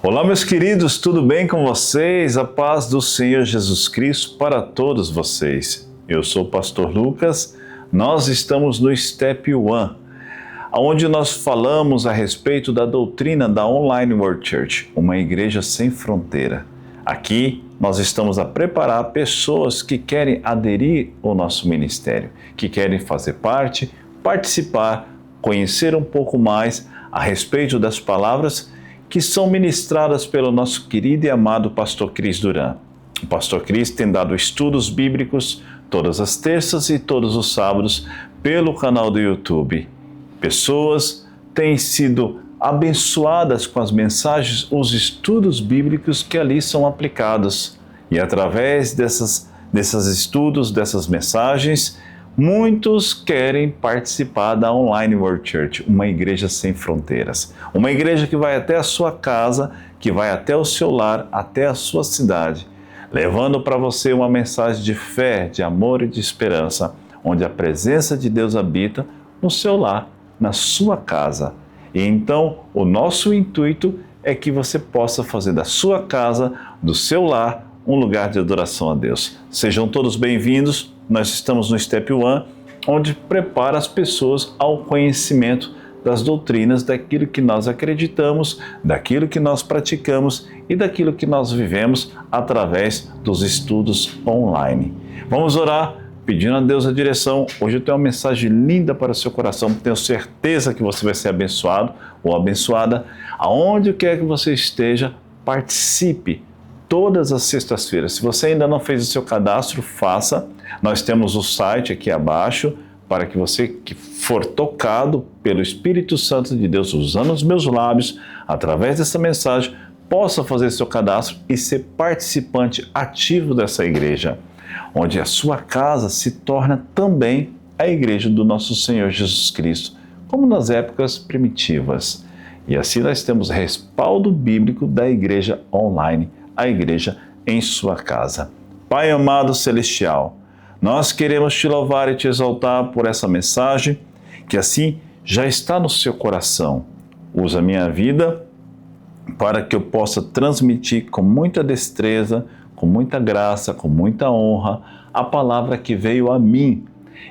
Olá, meus queridos, tudo bem com vocês? A paz do Senhor Jesus Cristo para todos vocês. Eu sou o pastor Lucas, nós estamos no Step One, onde nós falamos a respeito da doutrina da Online World Church, uma igreja sem fronteira. Aqui nós estamos a preparar pessoas que querem aderir ao nosso ministério, que querem fazer parte, participar, conhecer um pouco mais a respeito das palavras que são ministradas pelo nosso querido e amado pastor Cris Duran. O pastor Cris tem dado estudos bíblicos todas as terças e todos os sábados pelo canal do YouTube. Pessoas têm sido abençoadas com as mensagens, os estudos bíblicos que ali são aplicados. E através desses estudos, dessas mensagens, muitos querem participar da Online World Church, uma igreja sem fronteiras. Uma igreja que vai até a sua casa, que vai até o seu lar, até a sua cidade, levando para você uma mensagem de fé, de amor e de esperança, onde a presença de Deus habita no seu lar, na sua casa. E então, o nosso intuito é que você possa fazer da sua casa, do seu lar, um lugar de adoração a Deus. Sejam todos bem-vindos. Nós estamos no Step One, onde prepara as pessoas ao conhecimento das doutrinas, daquilo que nós acreditamos, daquilo que nós praticamos e daquilo que nós vivemos através dos estudos online. Vamos orar, pedindo a Deus a direção. Hoje eu tenho uma mensagem linda para o seu coração. Tenho certeza que você vai ser abençoado ou abençoada. Aonde quer que você esteja, participe todas as sextas-feiras. Se você ainda não fez o seu cadastro, faça. Nós temos o site aqui abaixo para que você que for tocado pelo Espírito Santo de Deus usando os meus lábios, através dessa mensagem, possa fazer seu cadastro e ser participante ativo dessa igreja, onde a sua casa se torna também a igreja do nosso Senhor Jesus Cristo, como nas épocas primitivas. E assim nós temos respaldo bíblico da igreja online, a igreja em sua casa. Pai amado celestial, nós queremos te louvar e te exaltar por essa mensagem, que assim já está no seu coração. Usa a minha vida para que eu possa transmitir com muita destreza, com muita graça, com muita honra, a palavra que veio a mim.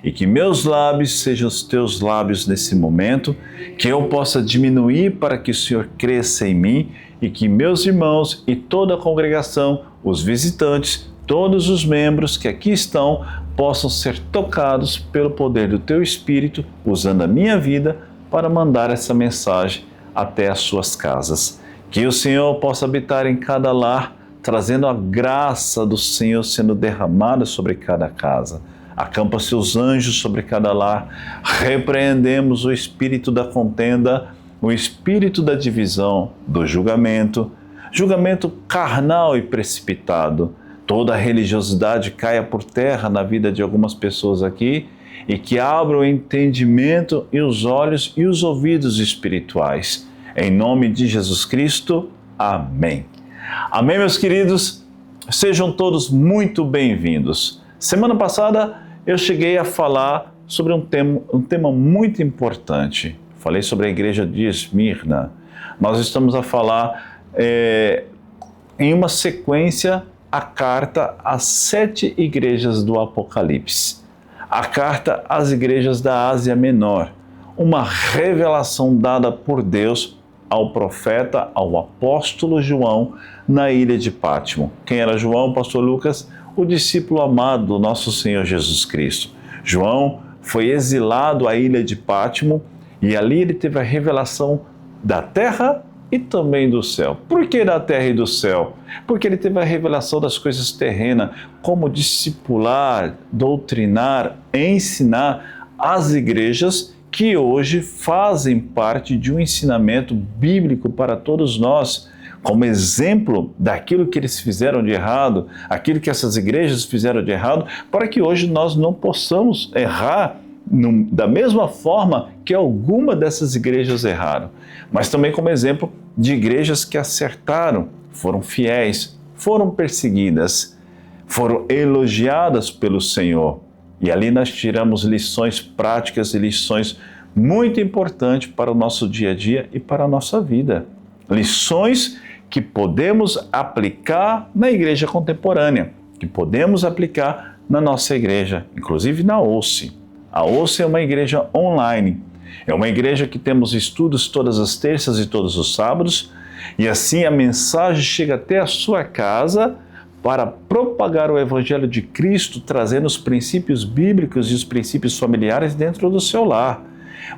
E que meus lábios sejam os teus lábios nesse momento, que eu possa diminuir para que o Senhor cresça em mim e que meus irmãos e toda a congregação, os visitantes, todos os membros que aqui estão, possam ser tocados pelo poder do teu Espírito, usando a minha vida para mandar essa mensagem até as suas casas. Que o Senhor possa habitar em cada lar, trazendo a graça do Senhor sendo derramada sobre cada casa. Acampa seus anjos sobre cada lar. Repreendemos o espírito da contenda, o espírito da divisão, do julgamento carnal e precipitado. Toda a religiosidade caia por terra na vida de algumas pessoas aqui e que abra o entendimento e os olhos e os ouvidos espirituais. Em nome de Jesus Cristo, amém. Amém, meus queridos? Sejam todos muito bem-vindos. Semana passada eu cheguei a falar sobre um tema muito importante. Falei sobre a igreja de Esmirna. Nós estamos a falar em uma sequência a carta às 7 igrejas do Apocalipse. A carta às igrejas da Ásia Menor. Uma revelação dada por Deus ao profeta, ao apóstolo João, na ilha de Pátimo. Quem era João, pastor Lucas? O discípulo amado do nosso Senhor Jesus Cristo. João foi exilado à ilha de Pátimo e ali ele teve a revelação da terra e também do céu. Por que da terra e do céu? Porque ele teve a revelação das coisas terrenas, como discipular, doutrinar, ensinar as igrejas que hoje fazem parte de um ensinamento bíblico para todos nós, como exemplo daquilo que eles fizeram de errado, aquilo que essas igrejas fizeram de errado, para que hoje nós não possamos errar da mesma forma que alguma dessas igrejas erraram, mas também como exemplo de igrejas que acertaram, foram fiéis, foram perseguidas, foram elogiadas pelo Senhor. E ali nós tiramos lições práticas e lições muito importantes para o nosso dia a dia e para a nossa vida. Lições que podemos aplicar na igreja contemporânea, que podemos aplicar na nossa igreja, inclusive na OSCE. A OSCE é uma igreja online. É uma igreja que temos estudos todas as terças e todos os sábados, e assim a mensagem chega até a sua casa para propagar o Evangelho de Cristo, trazendo os princípios bíblicos e os princípios familiares dentro do seu lar,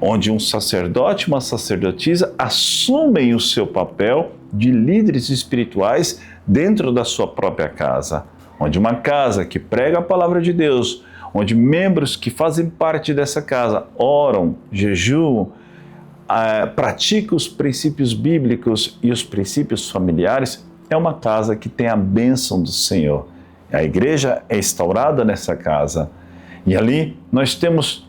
onde um sacerdote e uma sacerdotisa assumem o seu papel de líderes espirituais dentro da sua própria casa, onde uma casa que prega a palavra de Deus, onde membros que fazem parte dessa casa oram, jejuam, praticam os princípios bíblicos e os princípios familiares, é uma casa que tem a bênção do Senhor. A igreja é instaurada nessa casa e ali nós temos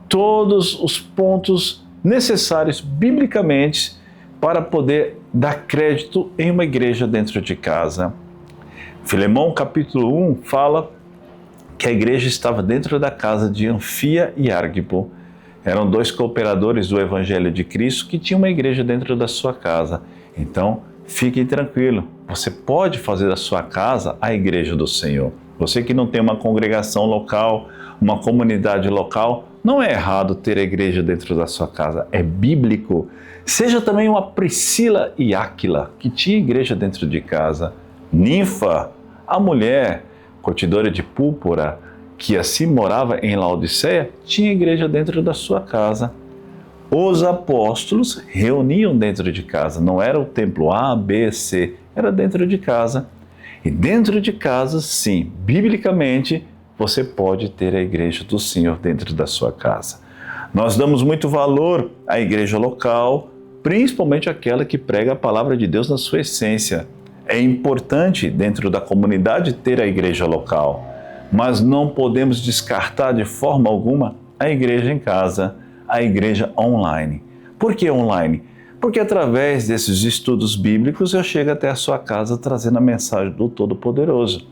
todos os pontos necessários biblicamente para poder dar crédito em uma igreja dentro de casa. Filemão capítulo 1 fala que a igreja estava dentro da casa de Anfia e Arquipo. Eram dois cooperadores do Evangelho de Cristo que tinham uma igreja dentro da sua casa. Então, fique tranquilo, você pode fazer da sua casa a igreja do Senhor. Você que não tem uma congregação local, uma comunidade local, não é errado ter a igreja dentro da sua casa, é bíblico. Seja também uma Priscila e Áquila, que tinha igreja dentro de casa. Ninfa, a mulher curtidora de púrpura, que assim morava em Laodiceia, tinha igreja dentro da sua casa. Os apóstolos reuniam dentro de casa, não era o templo A, B, C, era dentro de casa. E dentro de casa, sim, biblicamente, você pode ter a igreja do Senhor dentro da sua casa. Nós damos muito valor à igreja local, principalmente aquela que prega a palavra de Deus na sua essência. É importante dentro da comunidade ter a igreja local, mas não podemos descartar de forma alguma a igreja em casa, a igreja online. Por que online? Porque através desses estudos bíblicos eu chego até a sua casa trazendo a mensagem do Todo-Poderoso.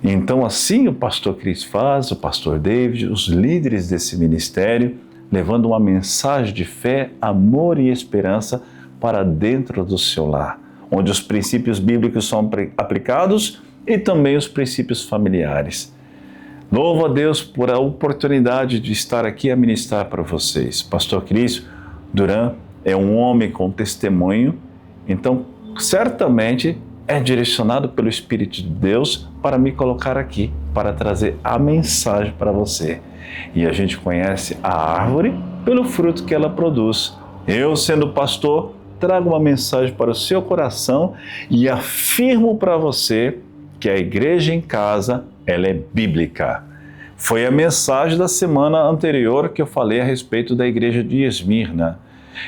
Então assim o pastor Cris faz, o pastor David, os líderes desse ministério, levando uma mensagem de fé, amor e esperança para dentro do seu lar, onde os princípios bíblicos são aplicados e também os princípios familiares. Louvo a Deus por a oportunidade de estar aqui a ministrar para vocês. Pastor Cris Duran é um homem com testemunho, então certamente é direcionado pelo Espírito de Deus para me colocar aqui, para trazer a mensagem para você. E a gente conhece a árvore pelo fruto que ela produz. Eu, sendo pastor, trago uma mensagem para o seu coração e afirmo para você que a igreja em casa, ela é bíblica. Foi a mensagem da semana anterior que eu falei a respeito da igreja de Esmirna.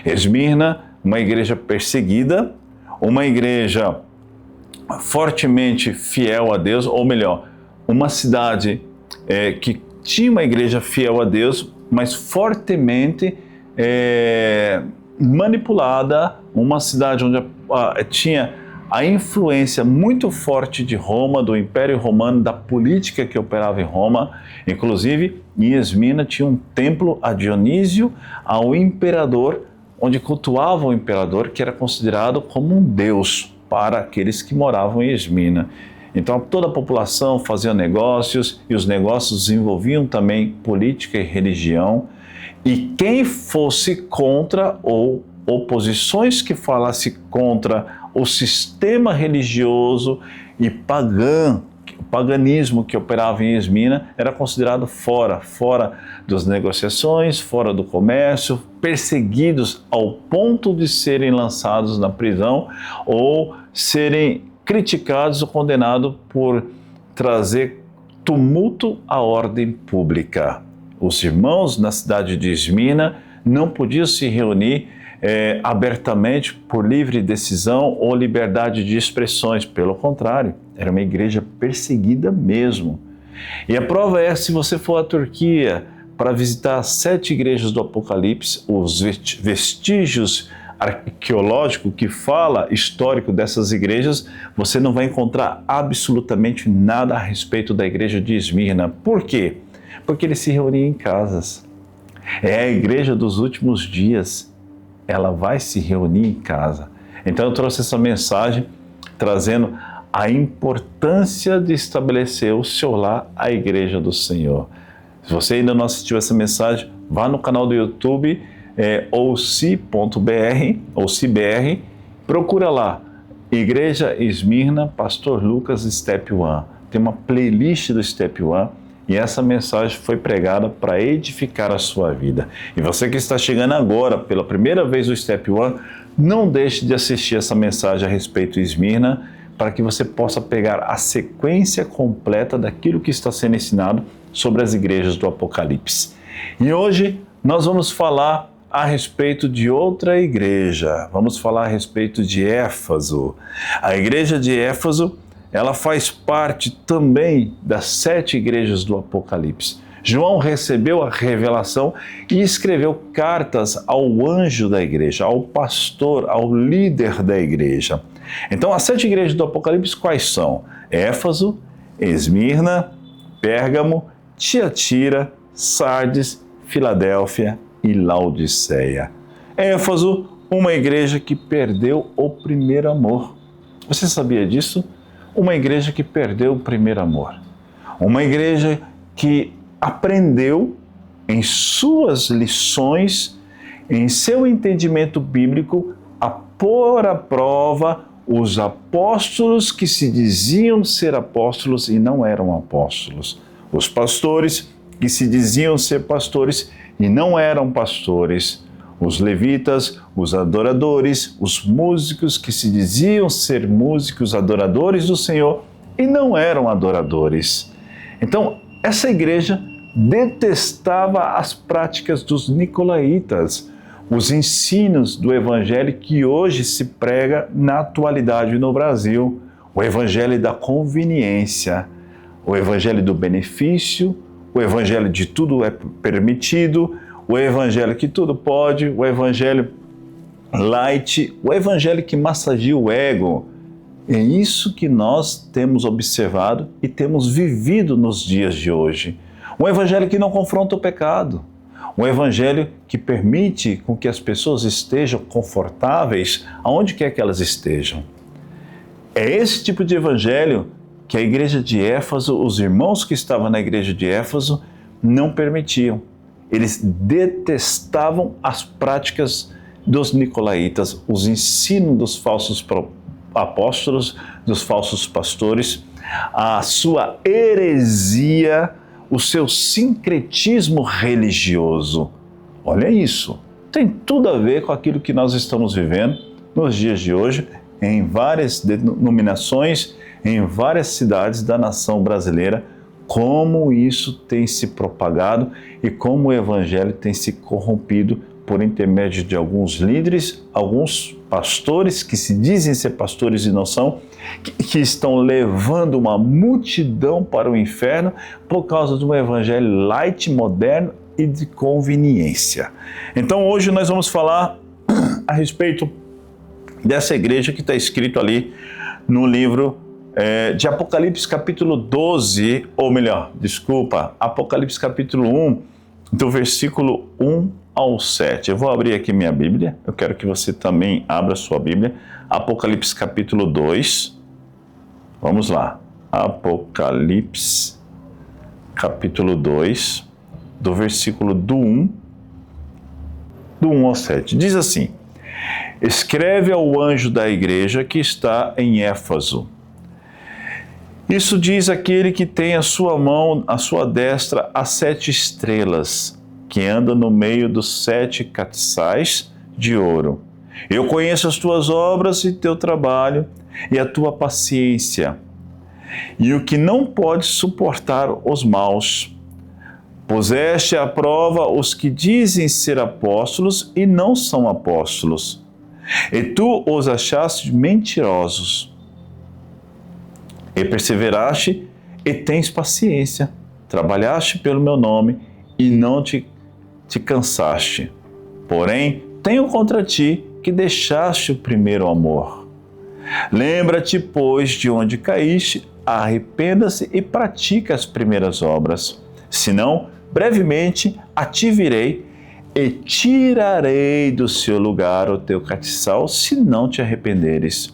Esmirna, uma igreja perseguida, uma igreja fortemente fiel a Deus, ou melhor, uma cidade que tinha uma igreja fiel a Deus, mas fortemente manipulada, uma cidade onde tinha a influência muito forte de Roma, do Império Romano, da política que operava em Roma. Inclusive, em Esmirna tinha um templo a Dionísio, ao imperador, onde cultuava o imperador, que era considerado como um deus para aqueles que moravam em Esmirna. Então, toda a população fazia negócios, e os negócios envolviam também política e religião. E quem fosse contra, ou oposições que falasse contra o sistema religioso e o paganismo que operava em Esmirna, era considerado fora das negociações, fora do comércio, perseguidos ao ponto de serem lançados na prisão ou serem criticados ou condenados por trazer tumulto à ordem pública. Os irmãos na cidade de Esmirna não podiam se reunir abertamente por livre decisão ou liberdade de expressões. Pelo contrário, era uma igreja perseguida mesmo. E a prova é, se você for à Turquia para visitar as 7 igrejas do Apocalipse, os vestígios arqueológicos que fala histórico dessas igrejas, você não vai encontrar absolutamente nada a respeito da igreja de Esmirna. Por quê? Porque eles se reuniam em casas. É a igreja dos últimos dias. Ela vai se reunir em casa. Então eu trouxe essa mensagem trazendo a importância de estabelecer o seu lar, a igreja do Senhor. Se você ainda não assistiu essa mensagem, vá no canal do YouTube, ouci.br, procura lá, Igreja Esmirna, Pastor Lucas, Step One. Tem uma playlist do Step One e essa mensagem foi pregada para edificar a sua vida. E você que está chegando agora pela primeira vez no Step One, não deixe de assistir essa mensagem a respeito de Esmirna, para que você possa pegar a sequência completa daquilo que está sendo ensinado sobre as igrejas do Apocalipse. E hoje nós vamos falar a respeito de outra igreja. Vamos falar a respeito de Éfeso. A igreja de Éfeso, ela faz parte também das 7 igrejas do Apocalipse. João recebeu a revelação e escreveu cartas ao anjo da igreja, ao pastor, ao líder da igreja. Então, as 7 igrejas do Apocalipse quais são? Éfeso, Esmirna, Pérgamo, Tiatira, Sardes, Filadélfia e Laodiceia. Éfeso, uma igreja que perdeu o primeiro amor. Você sabia disso? Uma igreja que perdeu o primeiro amor. Uma igreja que aprendeu em suas lições, em seu entendimento bíblico, a pôr à prova os apóstolos que se diziam ser apóstolos e não eram apóstolos. Os pastores que se diziam ser pastores e não eram pastores. Os levitas, os adoradores, os músicos que se diziam ser músicos, adoradores do Senhor e não eram adoradores. Então, essa igreja detestava as práticas dos nicolaítas, os ensinos do evangelho que hoje se prega na atualidade no Brasil, o evangelho da conveniência, o evangelho do benefício, o evangelho de tudo é permitido, o evangelho que tudo pode, o evangelho light, o evangelho que massageia o ego. É isso que nós temos observado e temos vivido nos dias de hoje. Um evangelho que não confronta o pecado. Um evangelho que permite com que as pessoas estejam confortáveis aonde quer que elas estejam. É esse tipo de evangelho que a igreja de Éfeso, os irmãos que estavam na igreja de Éfeso, não permitiam. Eles detestavam as práticas dos nicolaítas, os ensinos dos falsos apóstolos, dos falsos pastores, a sua heresia, o seu sincretismo religioso. Olha isso, tem tudo a ver com aquilo que nós estamos vivendo nos dias de hoje, em várias denominações, em várias cidades da nação brasileira, como isso tem se propagado e como o evangelho tem se corrompido por intermédio de alguns líderes, alguns pastores que se dizem ser pastores e não são, que estão levando uma multidão para o inferno por causa de um evangelho light, moderno e de conveniência. Então hoje nós vamos falar a respeito dessa igreja que está escrito ali no livro de Apocalipse capítulo 12, ou melhor, Apocalipse capítulo 1, do versículo 1 ao 7. Eu vou abrir aqui minha Bíblia, eu quero que você também abra sua Bíblia. Apocalipse capítulo 2, vamos lá. Apocalipse capítulo 2, do versículo do 1 ao 7. Diz assim: escreve ao anjo da igreja que está em Éfeso. Isso diz aquele que tem a sua mão, a sua destra, as 7 estrelas, que anda no meio dos 7 castiçais de ouro. Eu conheço as tuas obras e teu trabalho e a tua paciência, e o que não pode suportar os maus. Puseste à prova os que dizem ser apóstolos e não são apóstolos, e tu os achaste mentirosos. E perseveraste e tens paciência, trabalhaste pelo meu nome e não te cansaste. Porém, tenho contra ti que deixaste o primeiro amor. Lembra-te, pois, de onde caíste, arrependa-se e pratica as primeiras obras. Senão, brevemente a ti virei e tirarei do seu lugar o teu castiçal, se não te arrependeres.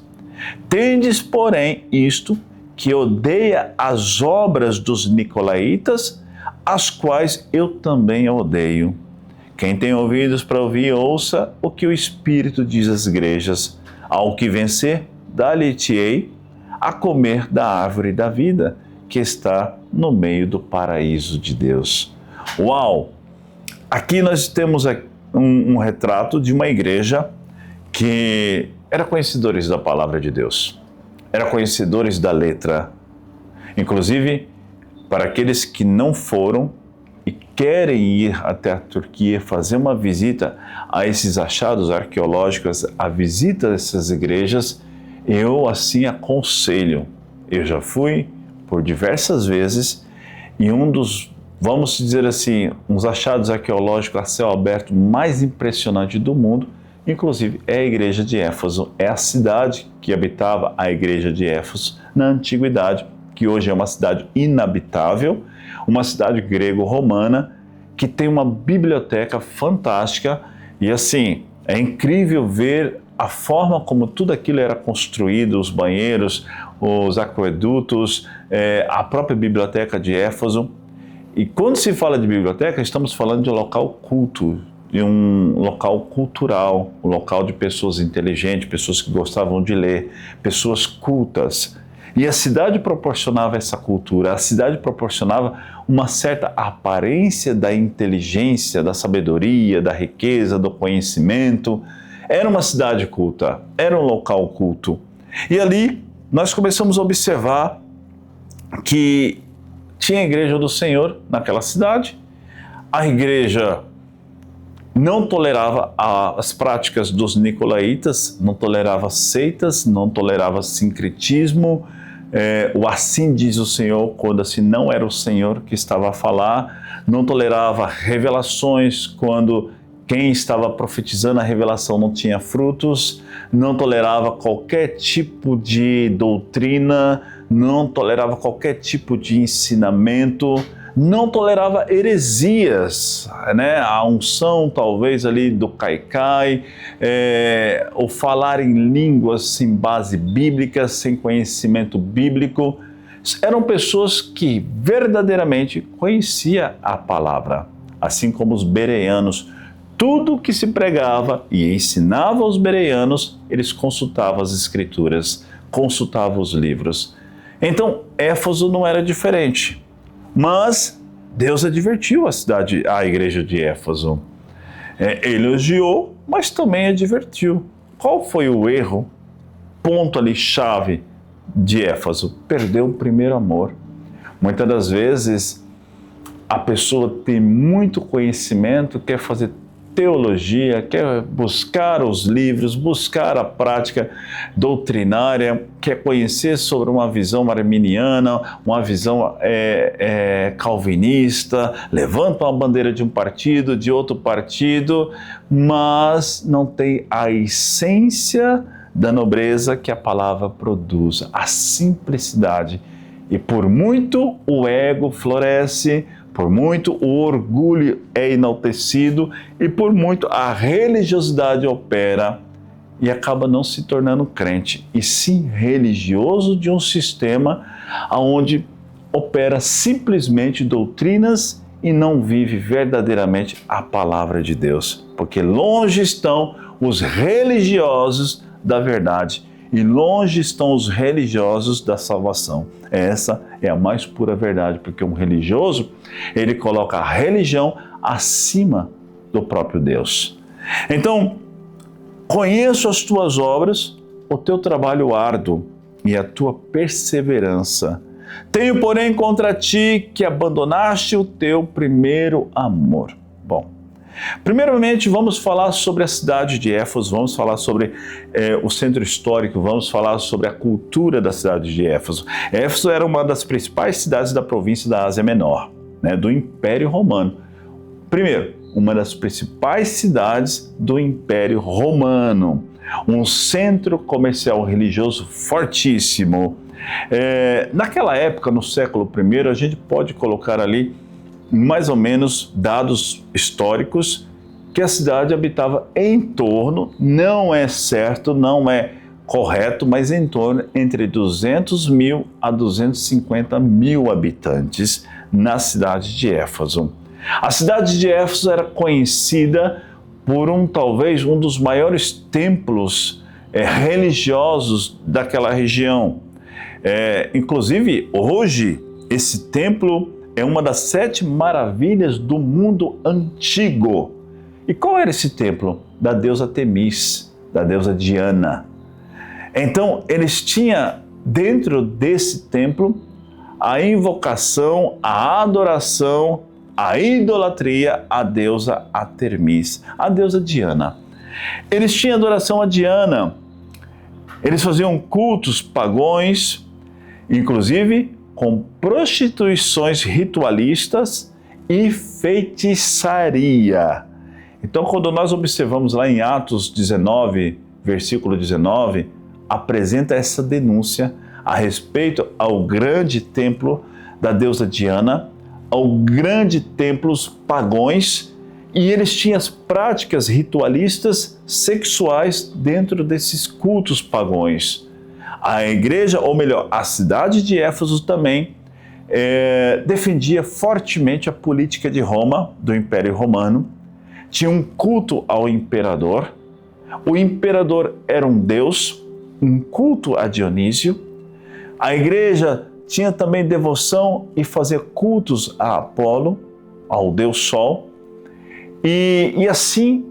Tendes, porém, isto, que odeia as obras dos nicolaítas, as quais eu também odeio. Quem tem ouvidos para ouvir, ouça o que o Espírito diz às igrejas. Ao que vencer, dar-lhe-ei a comer da árvore da vida, que está no meio do paraíso de Deus. Uau! Aqui nós temos um retrato de uma igreja que era conhecedores da palavra de Deus, era conhecedores da letra. Inclusive, para aqueles que não foram e querem ir até a Turquia fazer uma visita a esses achados arqueológicos, a visita dessas igrejas, eu assim aconselho. Eu já fui por diversas vezes e um dos, vamos dizer assim, uns achados arqueológicos a céu aberto mais impressionante do mundo, inclusive é a igreja de Éfeso. É a cidade que habitava a igreja de Éfeso na antiguidade, que hoje é uma cidade inabitável, uma cidade grego-romana que tem uma biblioteca fantástica e assim, é incrível ver a forma como tudo aquilo era construído, os banheiros, os aquedutos, a própria biblioteca de Éfeso. E quando se fala de biblioteca, estamos falando de um local culto, de um local cultural, um local de pessoas inteligentes, pessoas que gostavam de ler, pessoas cultas. E a cidade proporcionava essa cultura, a cidade proporcionava uma certa aparência da inteligência, da sabedoria, da riqueza, do conhecimento. Era uma cidade culta, era um local culto. E ali nós começamos a observar que tinha a igreja do Senhor naquela cidade, a igreja não tolerava as práticas dos nicolaítas, não tolerava seitas, não tolerava sincretismo, o assim diz o Senhor, quando assim não era o Senhor que estava a falar, não tolerava revelações quando quem estava profetizando a revelação não tinha frutos, não tolerava qualquer tipo de doutrina, não tolerava qualquer tipo de ensinamento, não tolerava heresias, né? A unção talvez ali do caicai, ou falar em línguas sem base bíblica, sem conhecimento bíblico. Eram pessoas que verdadeiramente conheciam a palavra, assim como os bereanos. Tudo que se pregava e ensinava aos bereanos, eles consultavam as escrituras, consultavam os livros. Então, Éfeso não era diferente. Mas Deus advertiu a igreja de Éfeso. Ele elogiou, mas também advertiu. Qual foi o erro, ponto ali chave de Éfeso? Perdeu o primeiro amor. Muitas das vezes a pessoa tem muito conhecimento, quer fazer teologia, quer buscar os livros, buscar a prática doutrinária, quer conhecer sobre uma visão arminiana, uma visão calvinista, levanta uma bandeira de um partido, de outro partido, mas não tem a essência da nobreza que a palavra produz, a simplicidade. E por muito o ego floresce, por muito o orgulho é enaltecido e por muito a religiosidade opera e acaba não se tornando crente, e sim religioso de um sistema onde opera simplesmente doutrinas e não vive verdadeiramente a palavra de Deus. Porque longe estão os religiosos da verdade e longe estão os religiosos da salvação. Essa é a mais pura verdade, porque um religioso, ele coloca a religião acima do próprio Deus. Então, conheço as tuas obras, o teu trabalho árduo e a tua perseverança. Tenho, porém, contra ti que abandonaste o teu primeiro amor. Bom, primeiramente, vamos falar sobre a cidade de Éfeso, vamos falar sobre o centro histórico, vamos falar sobre a cultura da cidade de Éfeso. Éfeso era uma das principais cidades da província da Ásia Menor, né, do Império Romano. Primeiro, uma das principais cidades do Império Romano, um centro comercial religioso fortíssimo. Naquela época, no século I, a gente pode colocar ali mais ou menos dados históricos que a cidade habitava em torno, não é certo, não é correto, mas em torno entre 200 mil a 250 mil habitantes na cidade de Éfeso. A cidade de Éfeso era conhecida por talvez um dos maiores templos religiosos daquela região. Inclusive, hoje, esse templo é uma das 7 maravilhas do mundo antigo. E qual era esse templo? Da deusa Temis, da deusa Diana. Então, eles tinham dentro desse templo a invocação, a adoração, a idolatria à deusa Artemis, a deusa Diana. Eles tinham adoração a Diana, eles faziam cultos pagões, inclusive com prostituições ritualistas e feitiçaria. Então, quando nós observamos lá em Atos 19, versículo 19, apresenta essa denúncia a respeito ao grande templo da deusa Diana, ao grande templos pagões, e eles tinham as práticas ritualistas sexuais dentro desses cultos pagões. A igreja, ou melhor, a cidade de Éfeso também defendia fortemente a política de Roma, do Império Romano, tinha um culto ao imperador. O imperador era um deus, um culto a Dionísio. A igreja tinha também devoção e fazia cultos a Apolo, ao deus Sol. E assim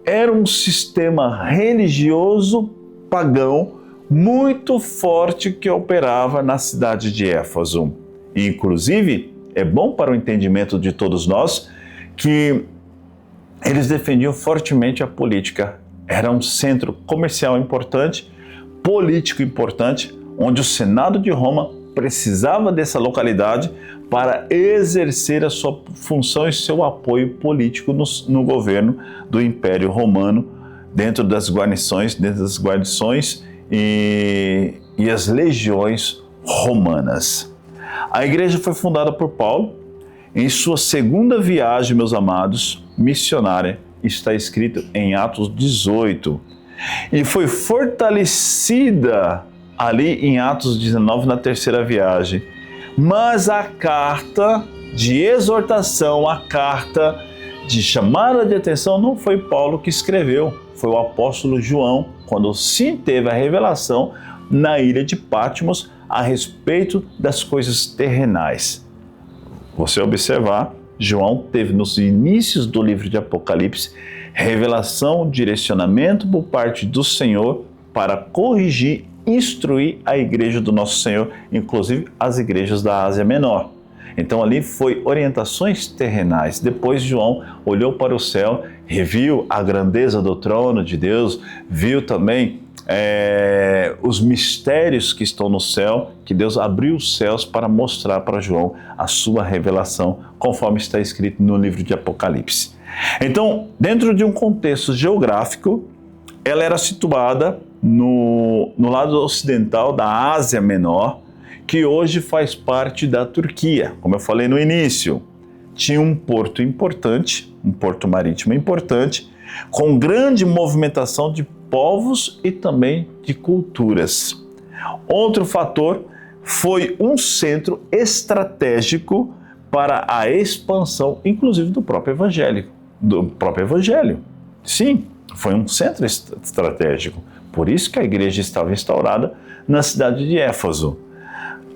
era um sistema religioso pagão muito forte que operava na cidade de Éfeso. E, inclusive, é bom para o entendimento de todos nós que eles defendiam fortemente a política. Era um centro comercial importante, político importante, onde o Senado de Roma precisava dessa localidade para exercer a sua função e seu apoio político no governo do Império Romano, dentro das guarnições e as legiões romanas. A igreja foi fundada por Paulo em sua segunda viagem, meus amados, missionária, está escrito em Atos 18, e foi fortalecida ali em Atos 19 na terceira viagem. Mas a carta de exortação, a carta de chamada de atenção não foi Paulo que escreveu, foi o apóstolo João, quando sim teve a revelação na ilha de Patmos a respeito das coisas terrenais. Você observar, João teve nos inícios do livro de Apocalipse revelação, direcionamento por parte do Senhor para corrigir, instruir a igreja do nosso Senhor, inclusive as igrejas da Ásia Menor. Então ali foi orientações terrenais. Depois João olhou para o céu, viu a grandeza do trono de Deus, viu também os mistérios que estão no céu, que Deus abriu os céus para mostrar para João a sua revelação, conforme está escrito no livro de Apocalipse. Então, dentro de um contexto geográfico, ela era situada no lado ocidental da Ásia Menor, que hoje faz parte da Turquia. Como eu falei no início, tinha um porto importante, um porto marítimo importante, com grande movimentação de povos e também de culturas. Outro fator foi um centro estratégico para a expansão, inclusive do próprio evangelho. Sim, foi um centro estratégico. Por isso que a igreja estava instaurada na cidade de Éfeso.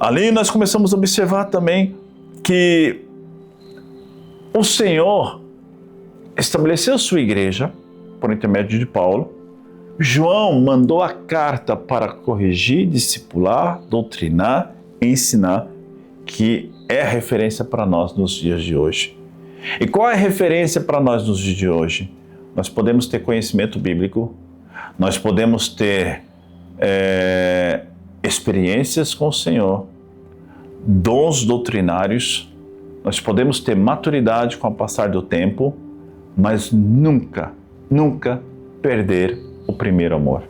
Ali nós começamos a observar também que o Senhor estabeleceu sua igreja por intermédio de Paulo. João mandou a carta para corrigir, discipular, doutrinar, ensinar, que é referência para nós nos dias de hoje. E qual é a referência para nós nos dias de hoje? Nós podemos ter conhecimento bíblico, nós podemos ter experiências com o Senhor, dons doutrinários, nós podemos ter maturidade com o passar do tempo, mas nunca perder o primeiro amor.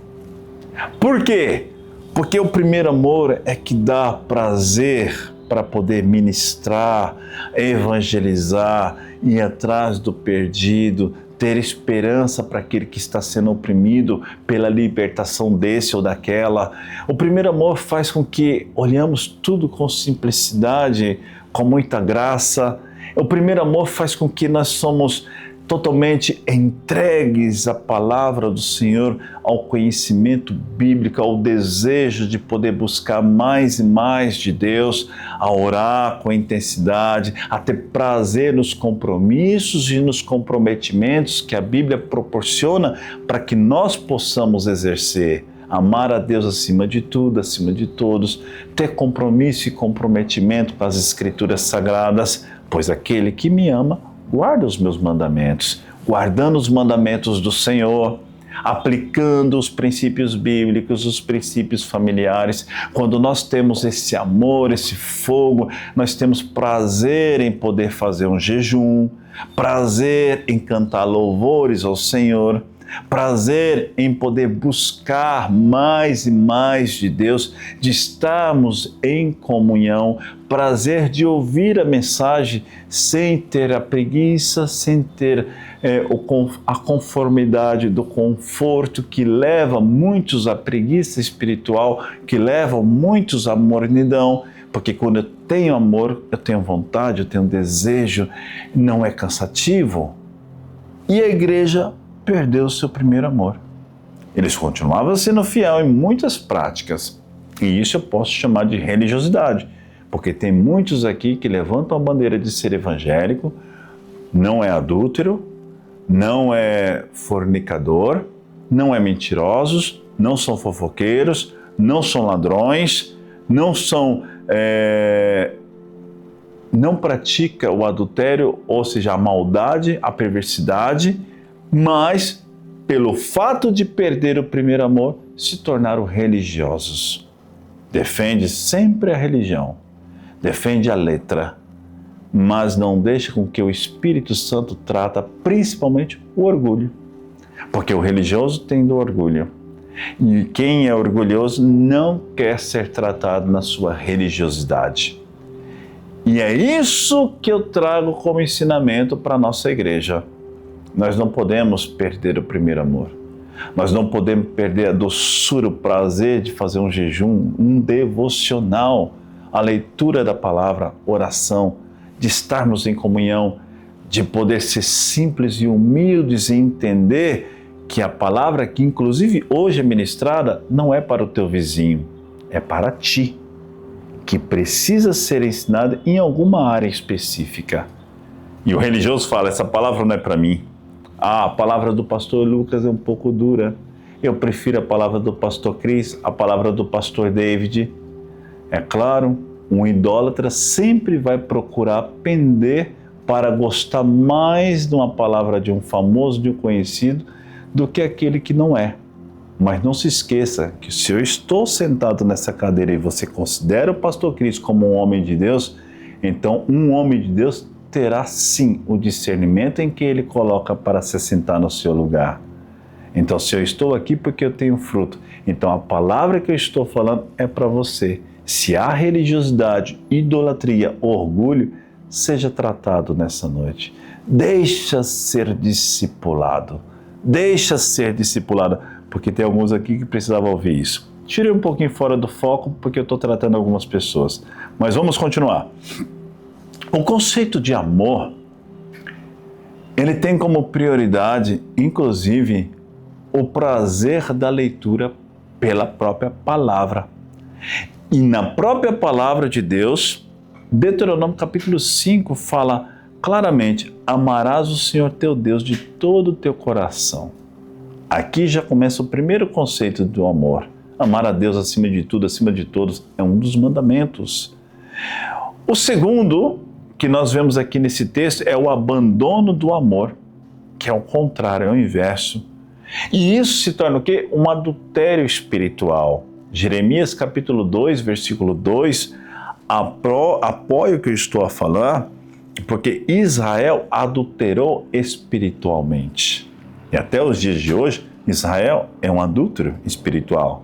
Por quê? Porque o primeiro amor é que dá prazer para poder ministrar, evangelizar, ir atrás do perdido, ter esperança para aquele que está sendo oprimido, pela libertação desse ou daquela. O primeiro amor faz com que olhamos tudo com simplicidade, com muita graça. O primeiro amor faz com que nós somos totalmente entregues à palavra do Senhor, ao conhecimento bíblico, ao desejo de poder buscar mais e mais de Deus, a orar com intensidade, a ter prazer nos compromissos e nos comprometimentos que a Bíblia proporciona para que nós possamos exercer. Amar a Deus acima de tudo, acima de todos, ter compromisso e comprometimento com as Escrituras Sagradas, pois aquele que me ama guarda os meus mandamentos, guardando os mandamentos do Senhor, aplicando os princípios bíblicos, os princípios familiares. Quando nós temos esse amor, esse fogo, nós temos prazer em poder fazer um jejum, prazer em cantar louvores ao Senhor, prazer em poder buscar mais e mais de Deus, de estarmos em comunhão, prazer de ouvir a mensagem sem ter a preguiça, sem ter a conformidade do conforto que leva muitos à preguiça espiritual, que leva muitos à mornidão, porque quando eu tenho amor, eu tenho vontade, eu tenho desejo, não é cansativo. E a igreja perdeu o seu primeiro amor. Eles continuavam sendo fiel em muitas práticas, e isso eu posso chamar de religiosidade, porque tem muitos aqui que levantam a bandeira de ser evangélico, não é adúltero, não é fornicador, não é mentirosos, não são fofoqueiros, não são ladrões, não pratica o adultério, ou seja, a maldade, a perversidade, mas, pelo fato de perder o primeiro amor, se tornaram religiosos. Defende sempre a religião, defende a letra, mas não deixa com que o Espírito Santo trata principalmente o orgulho. Porque o religioso tem do orgulho. E quem é orgulhoso não quer ser tratado na sua religiosidade. E é isso que eu trago como ensinamento para a nossa igreja. Nós não podemos perder o primeiro amor. Nós não podemos perder a doçura, o prazer de fazer um jejum, um devocional, a leitura da palavra, oração, de estarmos em comunhão, de poder ser simples e humildes e entender que a palavra que inclusive hoje é ministrada não é para o teu vizinho, é para ti, que precisa ser ensinada em alguma área específica. E o religioso fala, essa palavra não é para mim. A palavra do pastor Lucas é um pouco dura. Eu prefiro a palavra do pastor Cris, a palavra do pastor David. É claro, um idólatra sempre vai procurar pender para gostar mais de uma palavra de um famoso, de um conhecido, do que aquele que não é. Mas não se esqueça que se eu estou sentado nessa cadeira e você considera o pastor Cris como um homem de Deus, então um homem de Deus terá sim o discernimento em que ele coloca para se sentar no seu lugar. Então, se eu estou aqui porque eu tenho fruto, então a palavra que eu estou falando é para você. Se há religiosidade, idolatria, orgulho, seja tratado nessa noite. Deixa ser discipulado. Deixa ser discipulado, porque tem alguns aqui que precisavam ouvir isso. Tirei um pouquinho fora do foco porque eu estou tratando algumas pessoas. Mas vamos continuar. O conceito de amor, ele tem como prioridade, inclusive, o prazer da leitura pela própria palavra. E na própria palavra de Deus, Deuteronômio capítulo 5 fala claramente, amarás o Senhor teu Deus de todo o teu coração. Aqui já começa o primeiro conceito do amor. Amar a Deus acima de tudo, acima de todos, é um dos mandamentos. O segundo que nós vemos aqui nesse texto é o abandono do amor, que é o contrário, é o inverso. E isso se torna o quê? Um adultério espiritual. Jeremias capítulo 2, versículo 2, apoia o que eu estou a falar, porque Israel adulterou espiritualmente. E até os dias de hoje, Israel é um adúltero espiritual.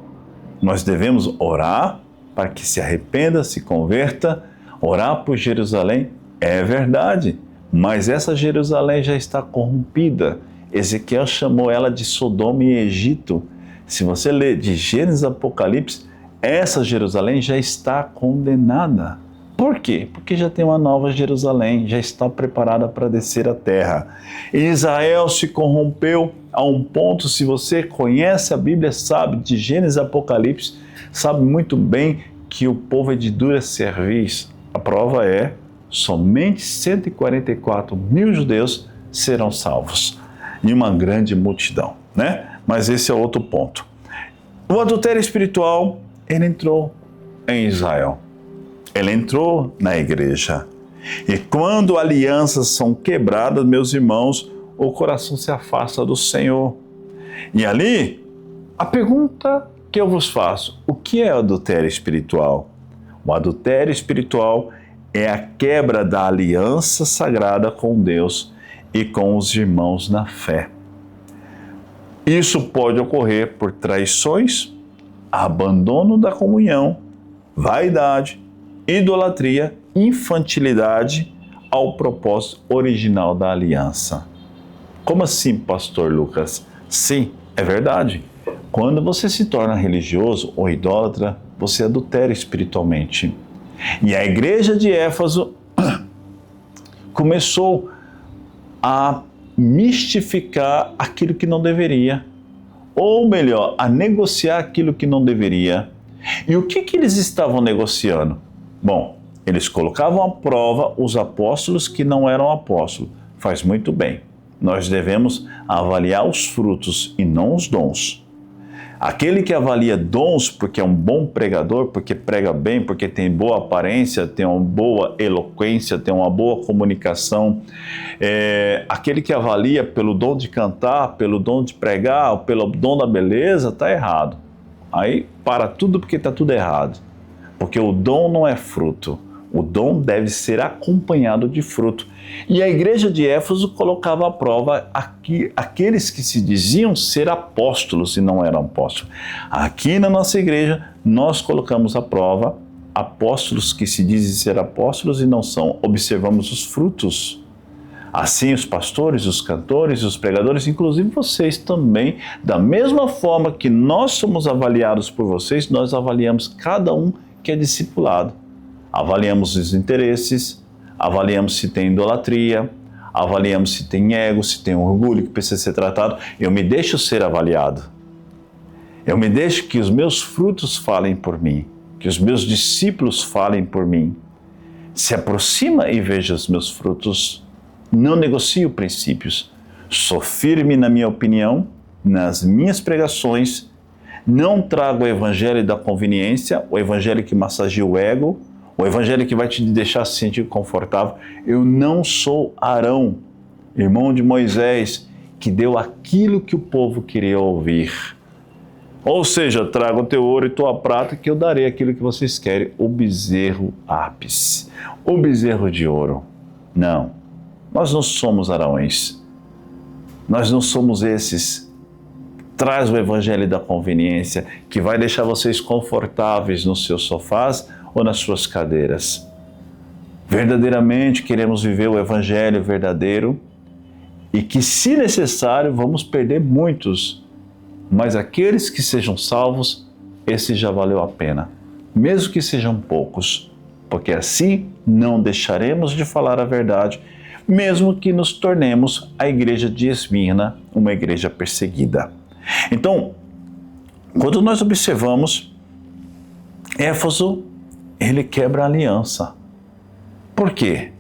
Nós devemos orar para que se arrependa, se converta, orar por Jerusalém. É verdade, mas essa Jerusalém já está corrompida, Ezequiel chamou ela de Sodoma e Egito. Se você ler de Gênesis a Apocalipse, essa Jerusalém já está condenada. Por quê? Porque já tem uma nova Jerusalém, já está preparada para descer à terra. Israel se corrompeu a um ponto, se você conhece a Bíblia, sabe, de Gênesis a Apocalipse, sabe muito bem que o povo é de dura cerviz. A prova é, somente 144 mil judeus serão salvos, em uma grande multidão, né? Mas esse é outro ponto. O adultério espiritual, ele entrou em Israel. Ele entrou na igreja. E quando alianças são quebradas, meus irmãos, o coração se afasta do Senhor. E ali, a pergunta que eu vos faço, o que é adultério espiritual? O adultério espiritual é a quebra da aliança sagrada com Deus e com os irmãos na fé. Isso pode ocorrer por traições, abandono da comunhão, vaidade, idolatria, infantilidade ao propósito original da aliança. Como assim, pastor Lucas? Sim, é verdade. Quando você se torna religioso ou idólatra, você adultera espiritualmente. E a igreja de Éfeso começou a mistificar aquilo que não deveria, ou melhor, a negociar aquilo que não deveria. E o que eles estavam negociando? Bom, eles colocavam à prova os apóstolos que não eram apóstolos. Faz muito bem. Nós devemos avaliar os frutos e não os dons. Aquele que avalia dons porque é um bom pregador, porque prega bem, porque tem boa aparência, tem uma boa eloquência, tem uma boa comunicação, aquele que avalia pelo dom de cantar, pelo dom de pregar, pelo dom da beleza, está errado. Aí para tudo porque está tudo errado. Porque o dom não é fruto. O dom deve ser acompanhado de fruto. E a igreja de Éfeso colocava à prova aqueles que se diziam ser apóstolos e não eram apóstolos. Aqui na nossa igreja, nós colocamos à prova apóstolos que se dizem ser apóstolos e não são. Observamos os frutos. Assim, os pastores, os cantores, os pregadores, inclusive vocês também, da mesma forma que nós somos avaliados por vocês, nós avaliamos cada um que é discipulado. Avaliamos os interesses, avaliamos se tem idolatria, avaliamos se tem ego, se tem orgulho que precisa ser tratado. Eu me deixo ser avaliado. Eu me deixo que os meus frutos falem por mim, que os meus discípulos falem por mim. Se aproxima e veja os meus frutos. Não negocio princípios. Sou firme na minha opinião, nas minhas pregações. Não trago o evangelho da conveniência, o evangelho que massageia o ego, o evangelho que vai te deixar se sentir confortável. Eu não sou Arão, irmão de Moisés, que deu aquilo que o povo queria ouvir. Ou seja, traga o teu ouro e tua prata que eu darei aquilo que vocês querem, o bezerro ápice, o bezerro de ouro. Não, nós não somos Arões. Nós não somos esses. Traz o evangelho da conveniência, que vai deixar vocês confortáveis nos seus sofás ou nas suas cadeiras. Verdadeiramente queremos viver o evangelho verdadeiro e que, se necessário, vamos perder muitos, mas aqueles que sejam salvos, esse já valeu a pena, mesmo que sejam poucos, porque assim não deixaremos de falar a verdade, mesmo que nos tornemos a igreja de Esmirna, uma igreja perseguida. Então, quando nós observamos, Éfeso, ele quebra a aliança. Por quê?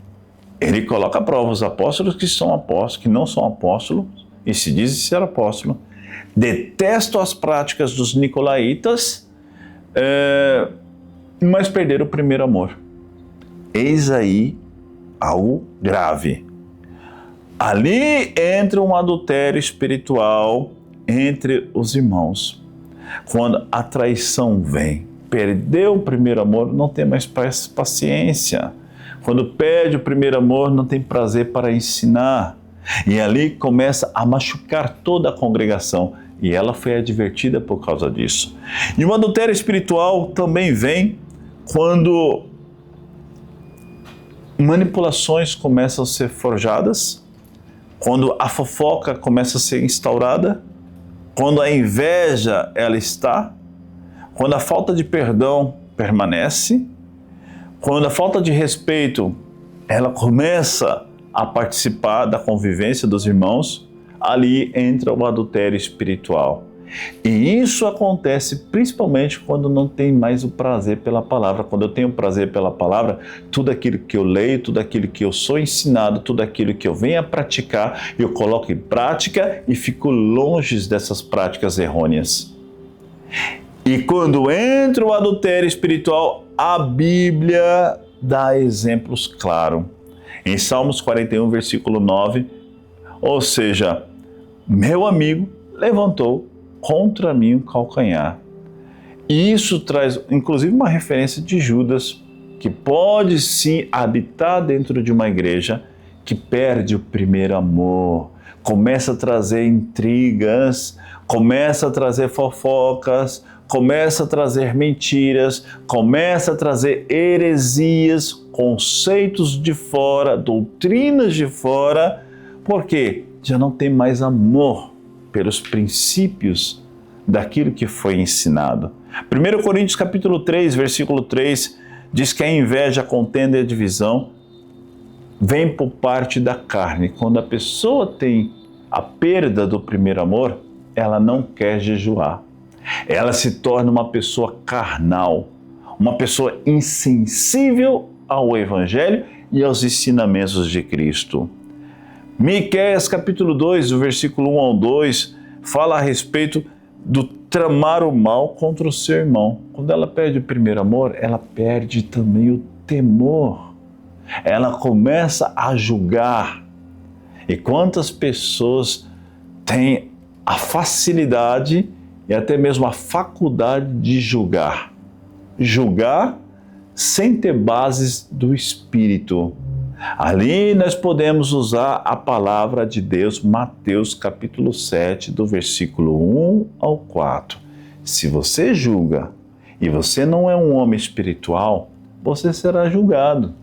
Ele coloca à prova os apóstolos que são apóstolos, que não são apóstolos, e se dizem ser apóstolos, detestam as práticas dos nicolaítas, mas perderam o primeiro amor. Eis aí algo grave. Ali entra um adultério espiritual entre os irmãos. Quando a traição vem, perdeu o primeiro amor, não tem mais paciência. Quando perde o primeiro amor, não tem prazer para ensinar. E ali começa a machucar toda a congregação. E ela foi advertida por causa disso. E o adultério espiritual também vem quando manipulações começam a ser forjadas quando a fofoca começa a ser instaurada, quando a inveja ela está, quando a falta de perdão permanece, quando a falta de respeito ela começa a participar da convivência dos irmãos, ali entra o adultério espiritual. E isso acontece principalmente quando não tem mais o prazer pela palavra. Quando eu tenho prazer pela palavra, tudo aquilo que eu leio, tudo aquilo que eu sou ensinado, tudo aquilo que eu venho a praticar, eu coloco em prática e fico longe dessas práticas errôneas. E quando entra o adultério espiritual, a Bíblia dá exemplos claros. Em Salmos 41, versículo 9, ou seja, meu amigo levantou contra mim um calcanhar. E isso traz, inclusive, uma referência de Judas, que pode sim habitar dentro de uma igreja que perde o primeiro amor, começa a trazer intrigas, começa a trazer fofocas, começa a trazer mentiras, começa a trazer heresias, conceitos de fora, doutrinas de fora, porque já não tem mais amor pelos princípios daquilo que foi ensinado. 1 Coríntios capítulo 3, versículo 3, diz que a inveja, a contenda e a divisão vem por parte da carne. Quando a pessoa tem a perda do primeiro amor, ela não quer jejuar. Ela se torna uma pessoa carnal, uma pessoa insensível ao Evangelho e aos ensinamentos de Cristo. Miqueias capítulo 2, do versículo 1 ao 2, fala a respeito do tramar o mal contra o seu irmão. Quando ela perde o primeiro amor, ela perde também o temor. Ela começa a julgar. E quantas pessoas têm a facilidade e até mesmo a faculdade de julgar? Julgar sem ter bases do Espírito. Ali nós podemos usar a palavra de Deus, Mateus capítulo 7, do versículo 1 ao 4. Se você julga e você não é um homem espiritual, você será julgado.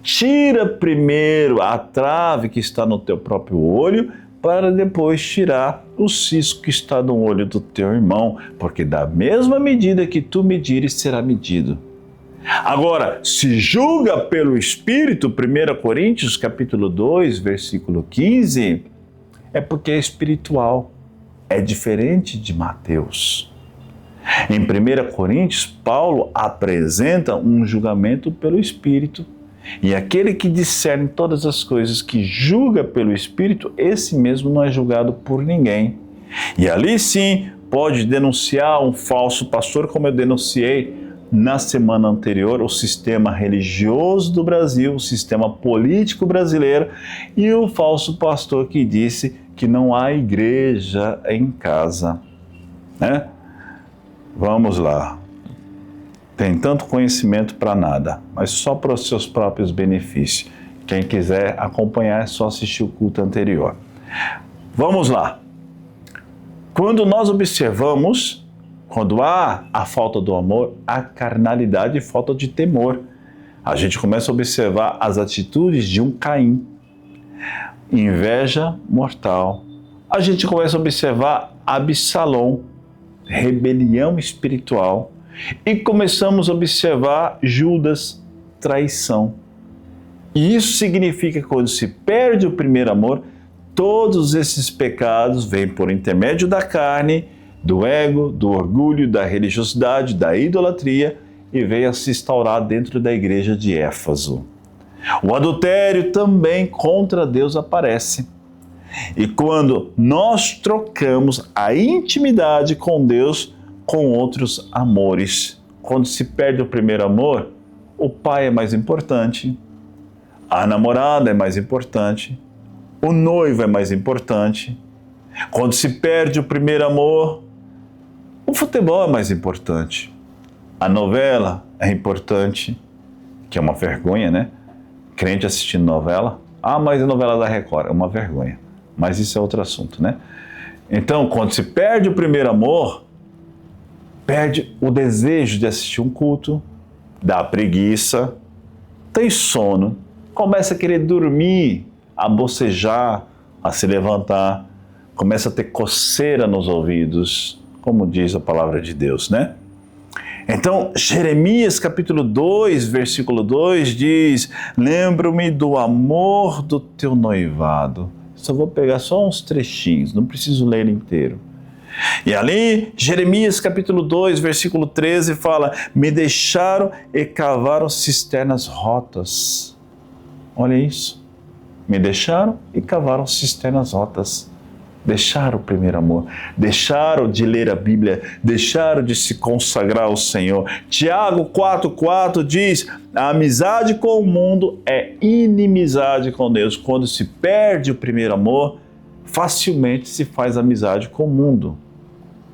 Tira primeiro a trave que está no teu próprio olho, para depois tirar o cisco que está no olho do teu irmão, porque da mesma medida que tu medires, será medido. Agora, se julga pelo Espírito, 1 Coríntios capítulo 2, versículo 15, é porque é espiritual, é diferente de Mateus. Em 1 Coríntios, Paulo apresenta um julgamento pelo Espírito, e aquele que discerne todas as coisas, que julga pelo Espírito, esse mesmo não é julgado por ninguém. E ali sim, pode denunciar um falso pastor, como eu denunciei na semana anterior, o sistema religioso do Brasil, o sistema político brasileiro e o falso pastor que disse que não há igreja em casa, né? Vamos lá. Tem tanto conhecimento para nada, mas só para os seus próprios benefícios. Quem quiser acompanhar é só assistir o culto anterior. Vamos lá. Quando nós observamos, quando há a falta do amor, há carnalidade e falta de temor. A gente começa a observar as atitudes de um Caim. Inveja mortal. A gente começa a observar Absalom, rebelião espiritual. E começamos a observar Judas, traição. E isso significa que quando se perde o primeiro amor, todos esses pecados vêm por intermédio da carne, do ego, do orgulho, da religiosidade, da idolatria e vem a se instaurar dentro da igreja de Éfeso. O adultério também contra Deus aparece. E quando nós trocamos a intimidade com Deus com outros amores, quando se perde o primeiro amor, o pai é mais importante, a namorada é mais importante, o noivo é mais importante. Quando se perde o primeiro amor, o futebol é mais importante, a novela é importante, que é uma vergonha, né? Crente assistindo novela, mas a novela da Record é uma vergonha, mas isso é outro assunto, né? Então, quando se perde o primeiro amor, perde o desejo de assistir um culto, dá preguiça, tem sono, começa a querer dormir, a bocejar, a se levantar, começa a ter coceira nos ouvidos, como diz a palavra de Deus, né? Então, Jeremias capítulo 2, versículo 2 diz: lembro-me do amor do teu noivado. Só vou pegar só uns trechinhos, não preciso ler inteiro. E ali, Jeremias capítulo 2, versículo 13 fala: me deixaram e cavaram cisternas rotas. Olha isso. Me deixaram e cavaram cisternas rotas. Deixaram o primeiro amor, deixaram de ler a Bíblia, deixaram de se consagrar ao Senhor. Tiago 4,4 diz: a amizade com o mundo é inimizade com Deus. Quando se perde o primeiro amor, facilmente se faz amizade com o mundo.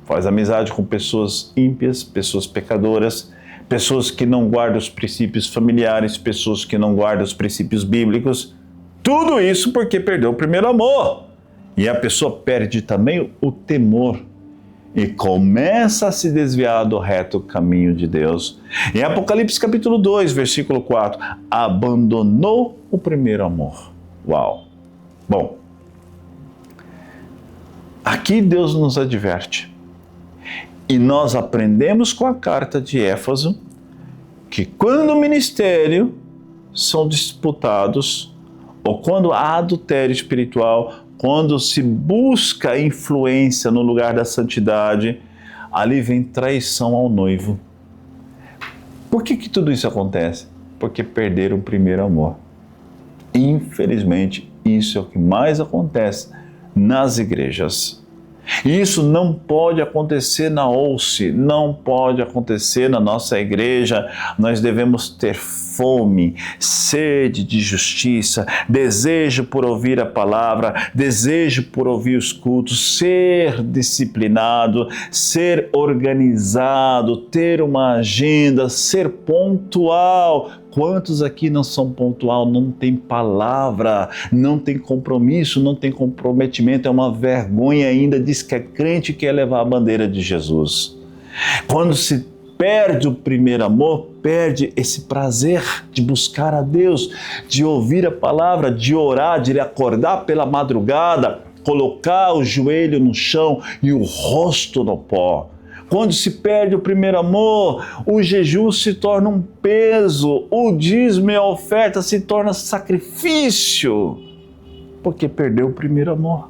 Faz amizade com pessoas ímpias, pessoas pecadoras, pessoas que não guardam os princípios familiares, pessoas que não guardam os princípios bíblicos. Tudo isso porque perdeu o primeiro amor. E a pessoa perde também o temor e começa a se desviar do reto caminho de Deus. Em Apocalipse capítulo 2, versículo 4, abandonou o primeiro amor. Uau! Bom, aqui Deus nos adverte. E nós aprendemos com a carta de Éfeso que quando o ministério são disputados, ou quando há adultério espiritual, quando se busca influência no lugar da santidade, ali vem traição ao noivo. Por que tudo isso acontece? Porque perderam o primeiro amor. Infelizmente, isso é o que mais acontece nas igrejas. Isso não pode acontecer na OUCE, não pode acontecer na nossa igreja. Nós devemos ter fome, sede de justiça, desejo por ouvir a palavra, desejo por ouvir os cultos, ser disciplinado, ser organizado, ter uma agenda, ser pontual. Quantos aqui não são pontual, não tem palavra, não tem compromisso, não tem comprometimento, é uma vergonha ainda, diz que é crente e quer levar a bandeira de Jesus. Quando se perde o primeiro amor, perde esse prazer de buscar a Deus, de ouvir a palavra, de orar, de acordar pela madrugada, colocar o joelho no chão e o rosto no pó. Quando se perde o primeiro amor, o jejum se torna um peso, o dízimo e a oferta se torna sacrifício, porque perdeu o primeiro amor.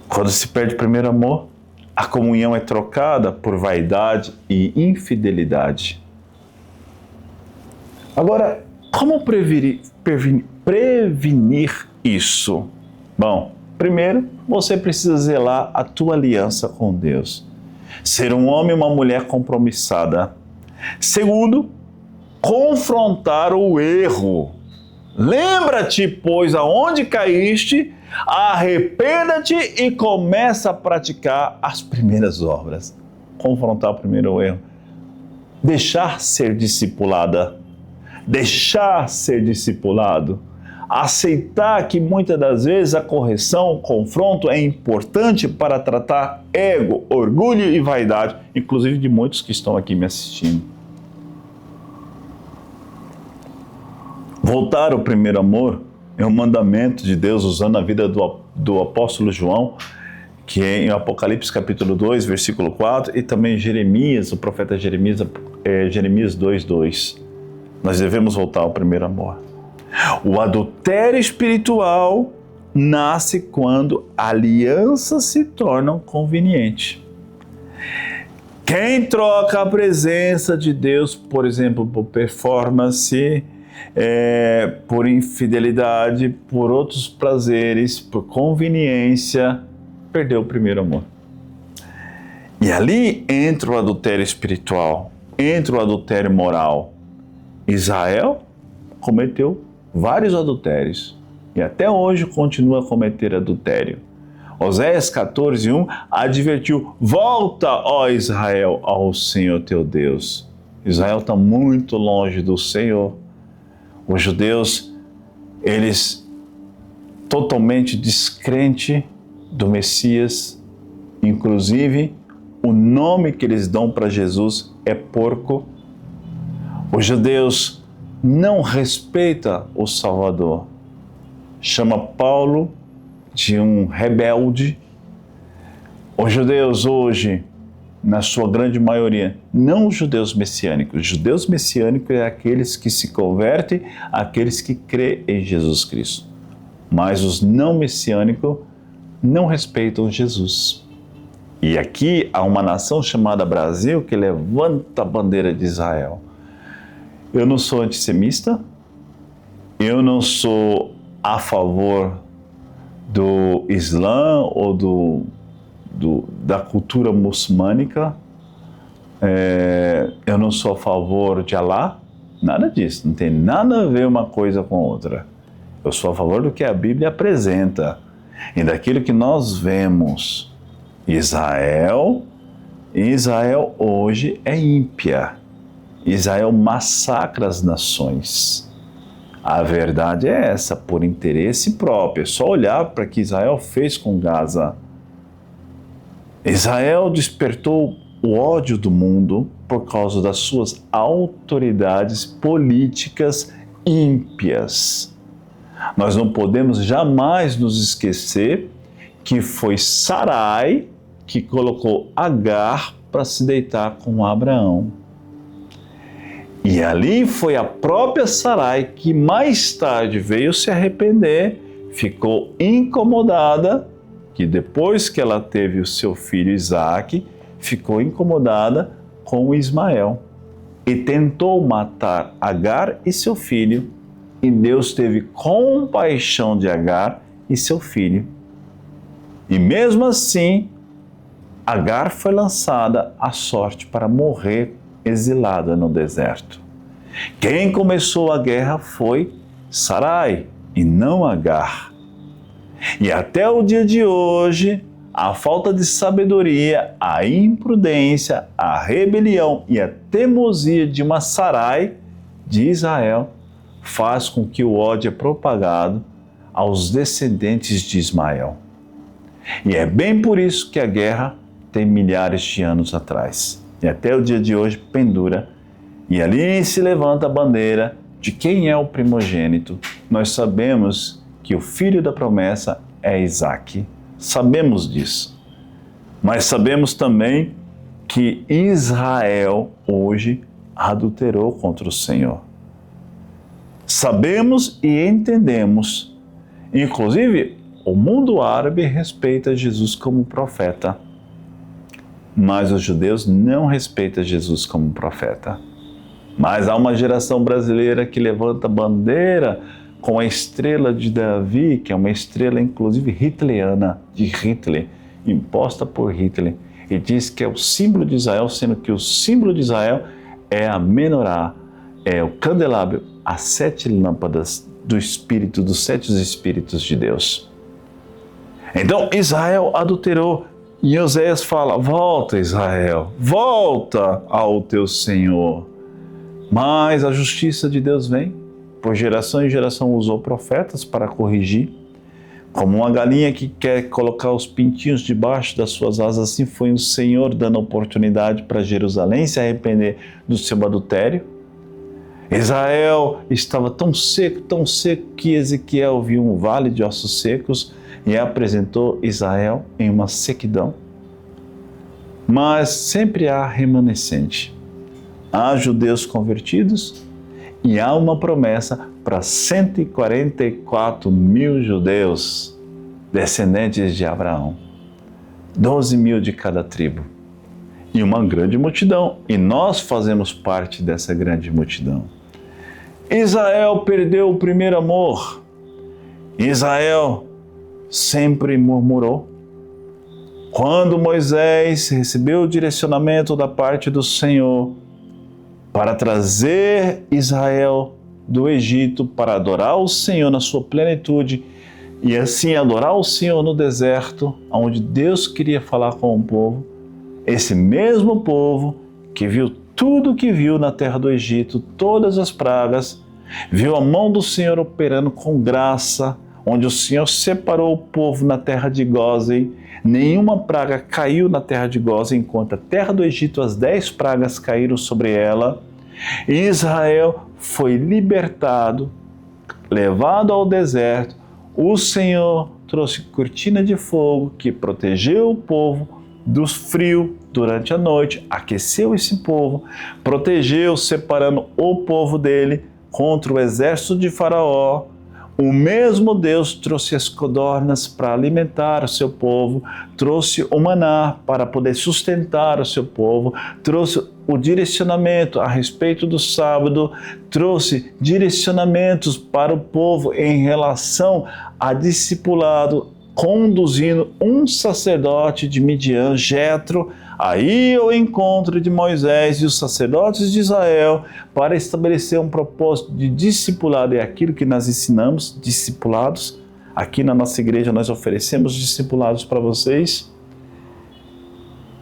Quando se perde o primeiro amor, a comunhão é trocada por vaidade e infidelidade. Agora, como prevenir isso? Bom, primeiro, você precisa zelar a tua aliança com Deus. Ser um homem e uma mulher compromissada. Segundo, confrontar o erro. Lembra-te, pois, aonde caíste, arrependa-te e começa a praticar as primeiras obras. Confrontar o primeiro erro. Deixar ser discipulada. Deixar ser discipulado. Aceitar que muitas das vezes a correção, o confronto é importante para tratar ego, orgulho e vaidade, inclusive de muitos que estão aqui me assistindo. Voltar ao primeiro amor é um mandamento de Deus usando a vida do apóstolo João, que é em Apocalipse capítulo 2, versículo 4, e também Jeremias, o profeta Jeremias, Jeremias 2:2. Nós devemos voltar ao primeiro amor. O adultério espiritual nasce quando alianças se tornam convenientes. Quem troca a presença de Deus, por exemplo, por performance, por infidelidade, por outros prazeres, por conveniência, perdeu o primeiro amor. E ali entra o adultério espiritual, entra o adultério moral. Israel cometeu vários adultérios e até hoje continua a cometer adultério. Oséias 14:1 advertiu: volta, ó Israel, ao Senhor teu Deus. Israel está muito longe do Senhor. Os judeus, eles totalmente descrente do Messias, inclusive o nome que eles dão para Jesus é porco. Os judeus não respeitam o Salvador. chama Paulo de um rebelde. Os judeus hoje, na sua grande maioria, não os judeus messiânicos. Os judeus messiânicos é aqueles que se convertem, aqueles que crêem em Jesus Cristo. Mas os não messiânicos não respeitam Jesus. E aqui há uma nação chamada Brasil que levanta a bandeira de Israel. Eu não sou antissemita, eu não sou a favor do Islã ou da cultura muçulmânica, eu não sou a favor de Alá, nada disso, não tem nada a ver uma coisa com outra. Eu sou a favor do que a Bíblia apresenta e daquilo que nós vemos. Israel hoje é ímpia. Israel massacra as nações. A verdade é essa, por interesse próprio. É só olhar para o que Israel fez com Gaza. Israel despertou o ódio do mundo por causa das suas autoridades políticas ímpias. Nós não podemos jamais nos esquecer que foi Sarai que colocou Agar para se deitar com Abraão. E ali foi a própria Sarai que mais tarde veio se arrepender, ficou incomodada, que depois que ela teve o seu filho Isaque, ficou incomodada com Ismael e tentou matar Agar e seu filho, e Deus teve compaixão de Agar e seu filho. E mesmo assim, Agar foi lançada à sorte para morrer exilada no deserto. Quem começou a guerra foi Sarai e não Agar. E até o dia de hoje, a falta de sabedoria, a imprudência, a rebelião e a teimosia de uma Sarai de Israel faz com que o ódio é propagado aos descendentes de Ismael. E é bem por isso que a guerra tem milhares de anos atrás. E até o dia de hoje pendura. E ali se levanta a bandeira de quem é o primogênito. Nós sabemos que o filho da promessa é Isaque. Sabemos disso. Mas sabemos também que Israel hoje adulterou contra o Senhor. Sabemos e entendemos. Inclusive, o mundo árabe respeita Jesus como profeta. Mas os judeus não respeitam Jesus como profeta. Mas há uma geração brasileira que levanta bandeira com a estrela de Davi, que é uma estrela inclusive hitleriana, de Hitler, imposta por Hitler, e diz que é o símbolo de Israel, sendo que o símbolo de Israel é a menorá, é o candelabro, as 7 lâmpadas do Espírito, dos 7 Espíritos de Deus. Então Israel adulterou. E Oséias fala: volta, Israel, volta ao teu Senhor. Mas a justiça de Deus vem, por geração em geração usou profetas para corrigir. Como uma galinha que quer colocar os pintinhos debaixo das suas asas, assim foi o Senhor dando oportunidade para Jerusalém se arrepender do seu adultério. Israel estava tão seco que Ezequiel viu um vale de ossos secos e apresentou Israel em uma sequidão. Mas sempre há remanescente. Há judeus convertidos e há uma promessa para 144 mil judeus, descendentes de Abraão. 12 mil de cada tribo. E uma grande multidão. E nós fazemos parte dessa grande multidão. Israel perdeu o primeiro amor. Israel sempre murmurou. Quando Moisés recebeu o direcionamento da parte do Senhor para trazer Israel do Egito para adorar o Senhor na sua plenitude e assim adorar o Senhor no deserto, onde Deus queria falar com o povo, esse mesmo povo que viu tudo o que viu na terra do Egito, todas as pragas, viu a mão do Senhor operando com graça, onde o Senhor separou o povo na terra de Gósen, nenhuma praga caiu na terra de Gósen, enquanto a terra do Egito, as 10 pragas caíram sobre ela. E Israel foi libertado, levado ao deserto, o Senhor trouxe cortina de fogo que protegeu o povo do frio durante a noite, aqueceu esse povo, protegeu, separando o povo dele contra o exército de Faraó. O mesmo Deus trouxe as codornas para alimentar o seu povo, trouxe o maná para poder sustentar o seu povo, trouxe o direcionamento a respeito do sábado, trouxe direcionamentos para o povo em relação a discipulado, conduzindo um sacerdote de Midian, Jetro, aí ao encontro de Moisés e os sacerdotes de Israel para estabelecer um propósito de discipulado. É aquilo que nós ensinamos, discipulados. Aqui na nossa igreja nós oferecemos discipulados para vocês.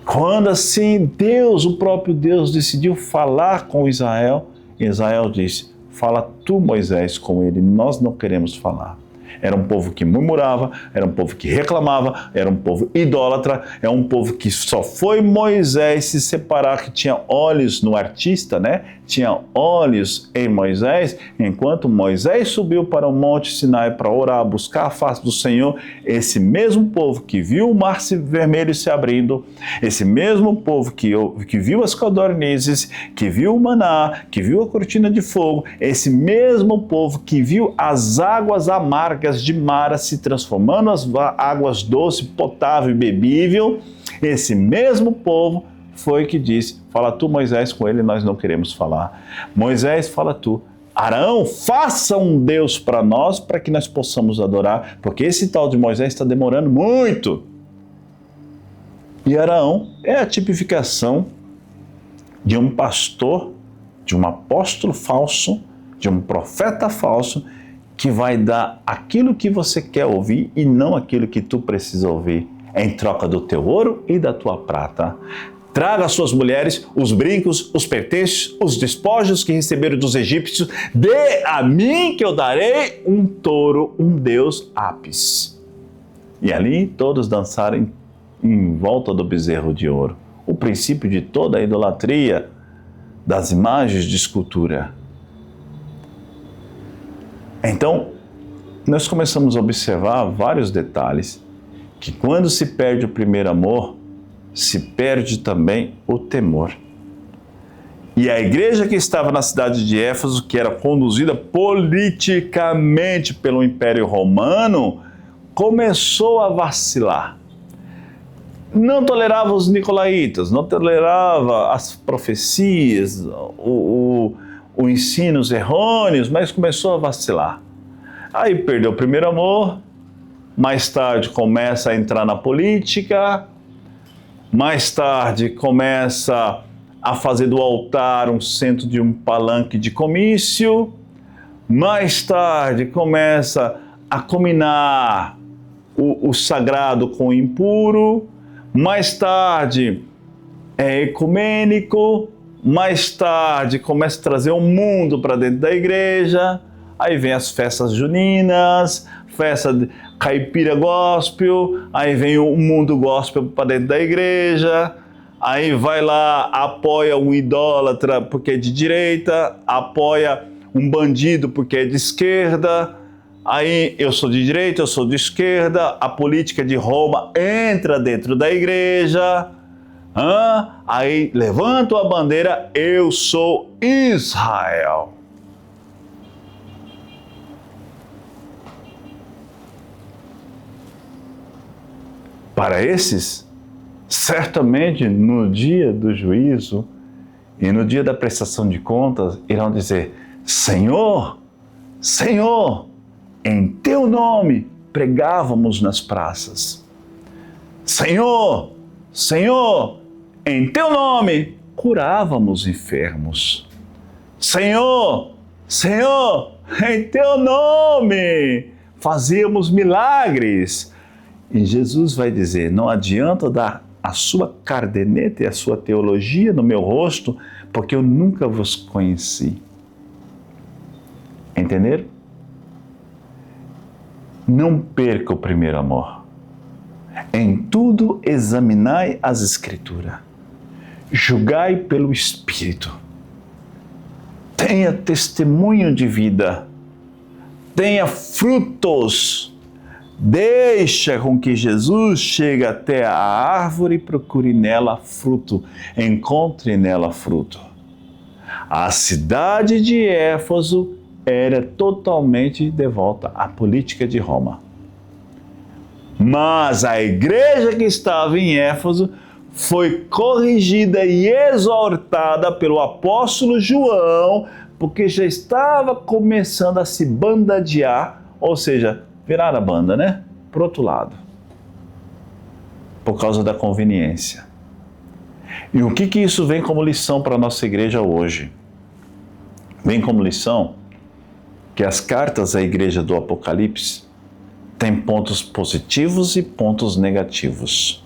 Quando assim Deus, o próprio Deus, decidiu falar com Israel, Israel disse: fala tu, Moisés, com ele, nós não queremos falar. Era um povo que murmurava, era um povo que reclamava, era um povo idólatra, é um povo que só foi Moisés se separar, que tinha olhos no artista, né? Tinha olhos em Moisés, enquanto Moisés subiu para o Monte Sinai para orar, buscar a face do Senhor, esse mesmo povo que viu o mar vermelho se abrindo, esse mesmo povo que viu as codornizes, que viu o maná, que viu a cortina de fogo, esse mesmo povo que viu as águas amargas de Mara se transformando em águas doces, potável e bebível, esse mesmo povo foi que disse: fala tu, Moisés, com ele nós não queremos falar. Moisés, fala tu. Arão, faça um Deus para nós, para que nós possamos adorar, porque esse tal de Moisés está demorando muito. E Arão é a tipificação de um pastor, de um apóstolo falso, de um profeta falso, que vai dar aquilo que você quer ouvir e não aquilo que tu precisa ouvir, em troca do teu ouro e da tua prata. Traga às suas mulheres os brincos, os pertences, os despojos que receberam dos egípcios. Dê a mim que eu darei um touro, um deus Apis. E ali todos dançaram em volta do bezerro de ouro. O princípio de toda a idolatria das imagens de escultura. Então, nós começamos a observar vários detalhes que quando se perde o primeiro amor, se perde também o temor. E a igreja que estava na cidade de Éfeso, que era conduzida politicamente pelo Império Romano, começou a vacilar. Não tolerava os nicolaítas, não tolerava as profecias, os ensinos errôneos, mas começou a vacilar. Aí perdeu o primeiro amor, mais tarde começa a entrar na política, mais tarde começa a fazer do altar um centro de um palanque de comício, mais tarde começa a combinar o sagrado com o impuro, mais tarde é ecumênico, mais tarde começa a trazer o mundo para dentro da igreja, aí vem as festas juninas, festa caipira gospel, aí vem o mundo gospel para dentro da igreja, aí vai lá, apoia um idólatra porque é de direita, apoia um bandido porque é de esquerda, aí eu sou de direita, eu sou de esquerda, a política de Roma entra dentro da igreja, aí levanto a bandeira, eu sou Israel. Para esses, certamente no dia do juízo e no dia da prestação de contas, irão dizer: Senhor, Senhor, em teu nome pregávamos nas praças. Senhor, Senhor, em teu nome curávamos enfermos. Senhor, Senhor, em teu nome fazíamos milagres. E Jesus vai dizer: não adianta dar a sua cardeneta e a sua teologia no meu rosto, porque eu nunca vos conheci. Entenderam? Não perca o primeiro amor. Em tudo examinai as Escrituras. Julgai pelo Espírito. Tenha testemunho de vida. Tenha frutos Deixa com que Jesus chegue até a árvore e procure nela fruto, encontre nela fruto. A cidade de Éfeso era totalmente devota à política de Roma. Mas a igreja que estava em Éfeso foi corrigida e exortada pelo apóstolo João, porque já estava começando a se bandadear, ou seja, virar a banda, né? Para o outro lado. Por causa da conveniência. E o que isso vem como lição para a nossa igreja hoje? Vem como lição que as cartas à igreja do Apocalipse têm pontos positivos e pontos negativos.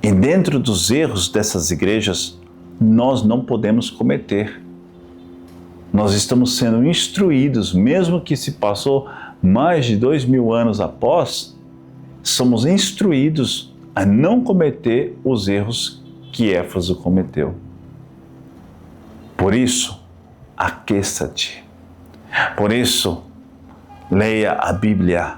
E dentro dos erros dessas igrejas, nós não podemos cometer. Nós estamos sendo instruídos, mesmo que se passou mais de 2000 anos após, somos instruídos a não cometer os erros que Éfeso cometeu. Por isso, aqueça-te. Por isso, leia a Bíblia.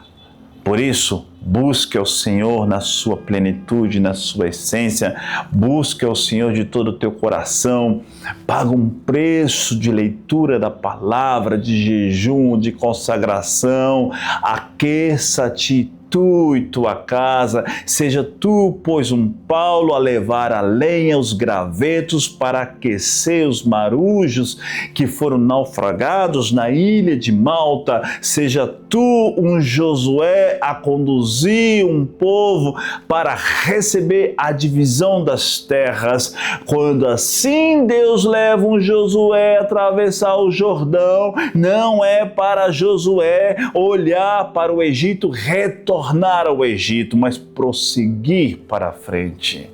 Por isso, busque ao Senhor na sua plenitude, na sua essência. Busque ao Senhor de todo o teu coração. Paga um preço de leitura da palavra, de jejum, de consagração. Aqueça-te tu e tua casa, seja tu, pois, um Paulo a levar a lenha, os gravetos para aquecer os marujos que foram naufragados na ilha de Malta, seja tu um Josué a conduzir um povo para receber a divisão das terras. Quando assim Deus leva um Josué a atravessar o Jordão, não é para Josué olhar para o Egito, retornar ao Egito, mas prosseguir para frente.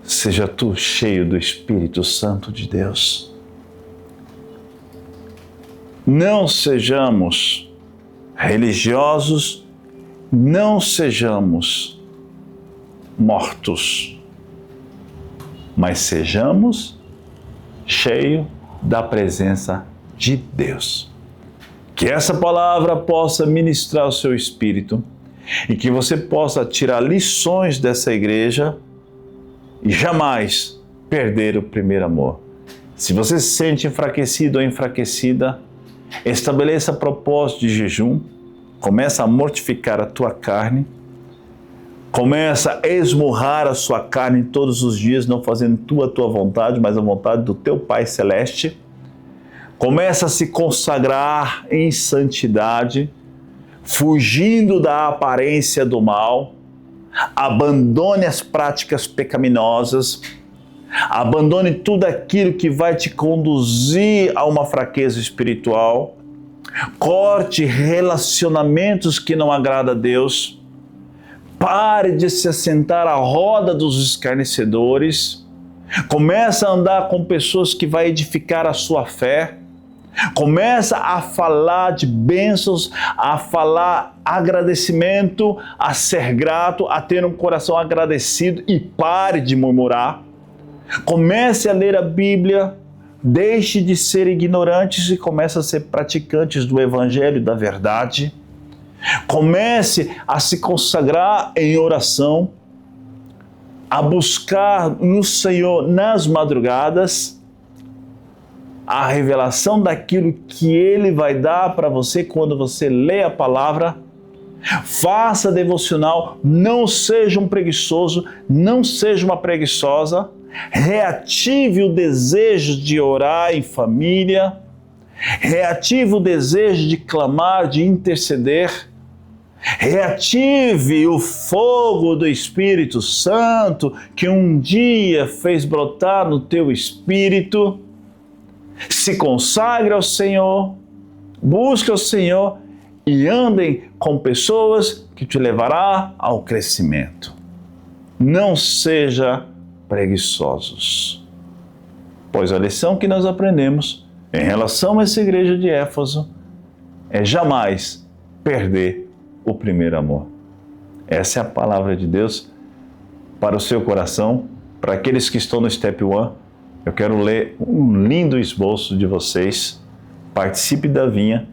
Seja tu cheio do Espírito Santo de Deus. Não sejamos religiosos, não sejamos mortos, mas sejamos cheios da presença de Deus. Que essa palavra possa ministrar o seu espírito e que você possa tirar lições dessa igreja e jamais perder o primeiro amor. Se você se sente enfraquecido ou enfraquecida, estabeleça propósito de jejum, começa a mortificar a tua carne, começa a esmurrar a sua carne todos os dias, não fazendo a tua vontade, mas a vontade do teu Pai Celeste. Começa a se consagrar em santidade, fugindo da aparência do mal, abandone as práticas pecaminosas, abandone tudo aquilo que vai te conduzir a uma fraqueza espiritual, corte relacionamentos que não agradam a Deus, pare de se assentar à roda dos escarnecedores, começa a andar com pessoas que vão edificar a sua fé, começa a falar de bênçãos, a falar agradecimento, a ser grato, a ter um coração agradecido e pare de murmurar. Comece a ler a Bíblia, deixe de ser ignorantes e comece a ser praticantes do Evangelho da verdade. Comece a se consagrar em oração, a buscar no Senhor nas madrugadas a revelação daquilo que Ele vai dar para você quando você lê a palavra. Faça devocional, não seja um preguiçoso, não seja uma preguiçosa. Reative o desejo de orar em família, reative o desejo de clamar, de interceder. Reative o fogo do Espírito Santo que um dia fez brotar no teu espírito. Se consagre ao Senhor, busque ao Senhor e andem com pessoas que te levará ao crescimento. Não seja preguiçosos. Pois a lição que nós aprendemos em relação a essa igreja de Éfeso é jamais perder o primeiro amor. Essa é a palavra de Deus para o seu coração. Para aqueles que estão no Step 1, eu quero ler um lindo esboço de vocês. Participe da vinha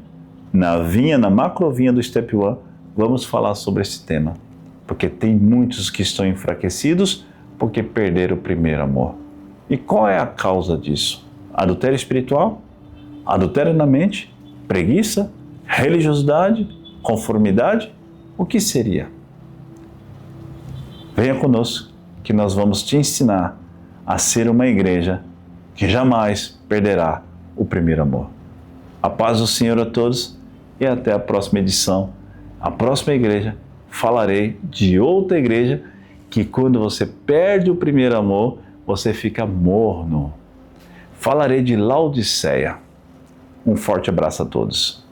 na vinha, na macrovinha do Step One, vamos falar sobre esse tema. Porque tem muitos que estão enfraquecidos porque perderam o primeiro amor. E qual é a causa disso? Adultério espiritual? Adultério na mente? Preguiça? Religiosidade? Conformidade? O que seria? Venha conosco que nós vamos te ensinar a ser uma igreja que jamais perderá o primeiro amor. A paz do Senhor a todos e até a próxima edição. A próxima igreja, falarei de outra igreja que quando você perde o primeiro amor, você fica morno. Falarei de Laodiceia. Um forte abraço a todos.